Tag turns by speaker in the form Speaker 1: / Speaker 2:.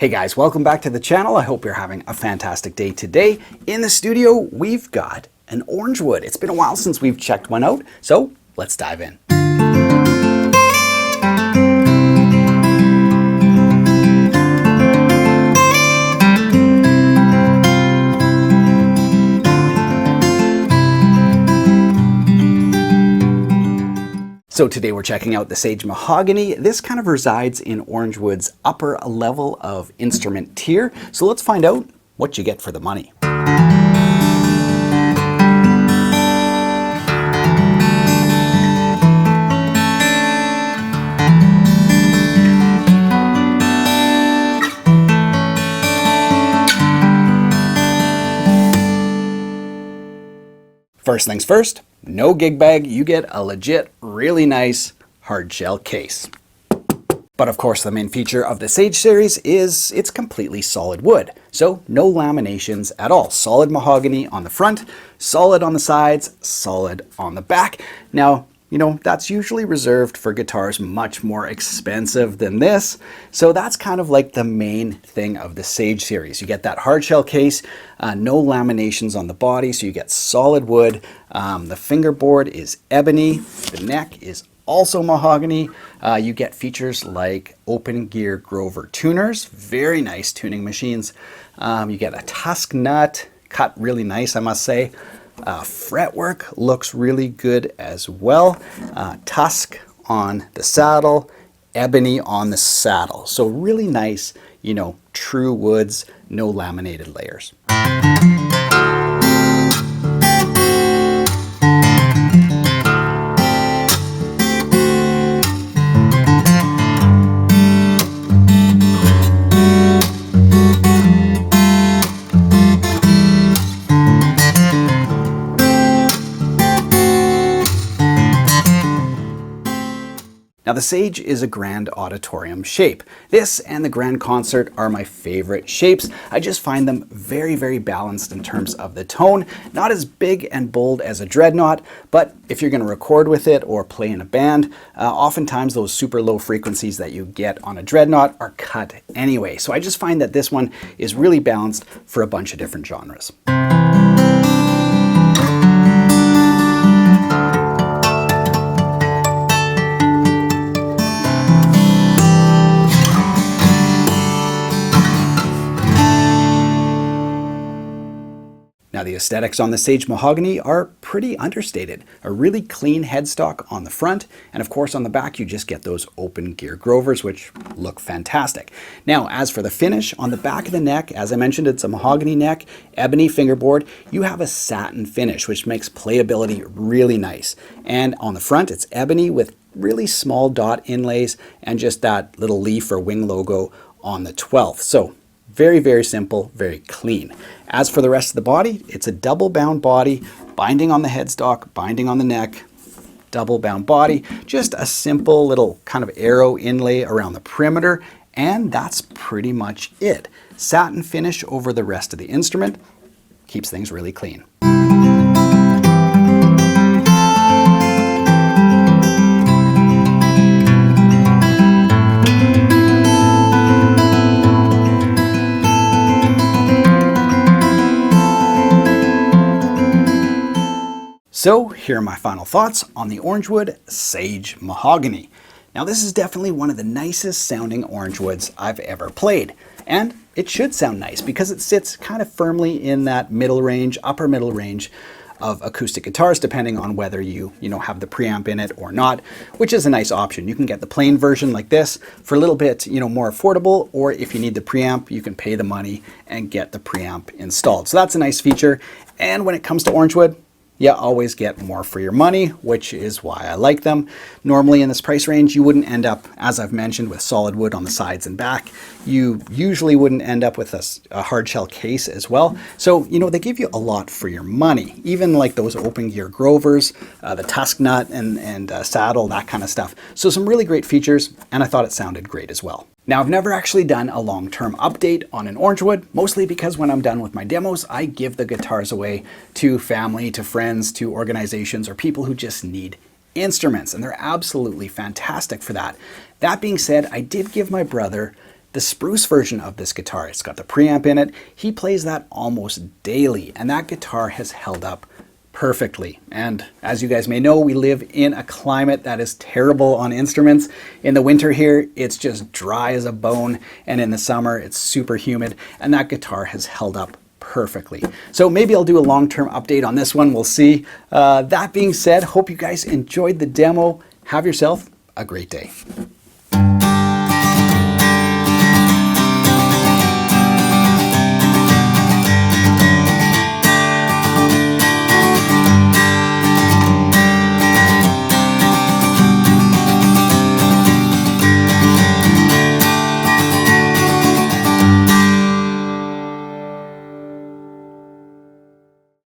Speaker 1: Hey guys, welcome back to the channel. I hope you're having a fantastic day today. In the studio, we've got an Orangewood. It's been a while since we've checked one out, so let's dive in. So today we're checking out the Sage Mahogany. This kind of resides in Orangewood's upper level of instrument tier. So let's find out what you get for the money. First things first, no gig bag, you get a legit, really nice hard shell case. But of course the main feature of the Sage series is it's completely solid wood. So no laminations at all. Solid mahogany on the front, solid on the sides, solid on the back. Now, you know, that's usually reserved for guitars much more expensive than this. So that's kind of like the main thing of the Sage series. You get that hard shell case, no laminations on the body, so you get solid wood. The fingerboard is ebony, the neck is also mahogany. You get features like open gear Grover tuners, very nice tuning machines. You get a tusk nut, cut really nice, I must say. Fretwork looks really good as well. Tusk on the saddle, ebony on the saddle. So really nice, you know, true woods, no laminated layers. Now the Sage is a grand auditorium shape. This and the grand concert are my favorite shapes. I just find them very, very balanced in terms of the tone. Not as big and bold as a dreadnought, but if you're going to record with it or play in a band, oftentimes those super low frequencies that you get on a dreadnought are cut anyway. So I just find that this one is really balanced for a bunch of different genres. Now the aesthetics on the Sage Mahogany are pretty understated. A really clean headstock on the front, and of course on the back you just get those open gear Grovers, which look fantastic. Now as for the finish, on the back of the neck, as I mentioned, it's a mahogany neck, ebony fingerboard. You have a satin finish, which makes playability really nice. And on the front, it's ebony with really small dot inlays and just that little leaf or wing logo on the 12th. So very, very simple, very clean. As for the rest of the body, it's a double bound body, binding on the headstock, binding on the neck, double bound body, just a simple little kind of arrow inlay around the perimeter, and that's pretty much it. Satin finish over the rest of the instrument keeps things really clean. So here are my final thoughts on the Orangewood Sage Mahogany. Now this is definitely one of the nicest sounding Orangewoods I've ever played. And it should sound nice because it sits kind of firmly in that middle range, upper middle range of acoustic guitars, depending on whether you have the preamp in it or not, which is a nice option. You can get the plain version like this for a little bit more affordable, or if you need the preamp, you can pay the money and get the preamp installed. So that's a nice feature. And when it comes to Orangewood, you always get more for your money, which is why I like them. Normally in this price range, you wouldn't end up, as I've mentioned, with solid wood on the sides and back. You usually wouldn't end up with a hard shell case as well. So, they give you a lot for your money. Even like those open gear Grovers, the tusk nut and saddle, that kind of stuff. So some really great features, and I thought it sounded great as well. Now, I've never actually done a long-term update on an Orangewood, mostly because when I'm done with my demos, I give the guitars away to family, to friends, to organizations, or people who just need instruments, and they're absolutely fantastic for that. That being said, I did give my brother the spruce version of this guitar, it's got the preamp in it, he plays that almost daily, and that guitar has held up perfectly. And as you guys may know, we live in a climate that is terrible on instruments. In the winter here, it's just dry as a bone, and in the summer, it's super humid, and that guitar has held up perfectly. So maybe I'll do a long-term update on this one. We'll see. That being said, hope you guys enjoyed the demo. Have yourself a great day.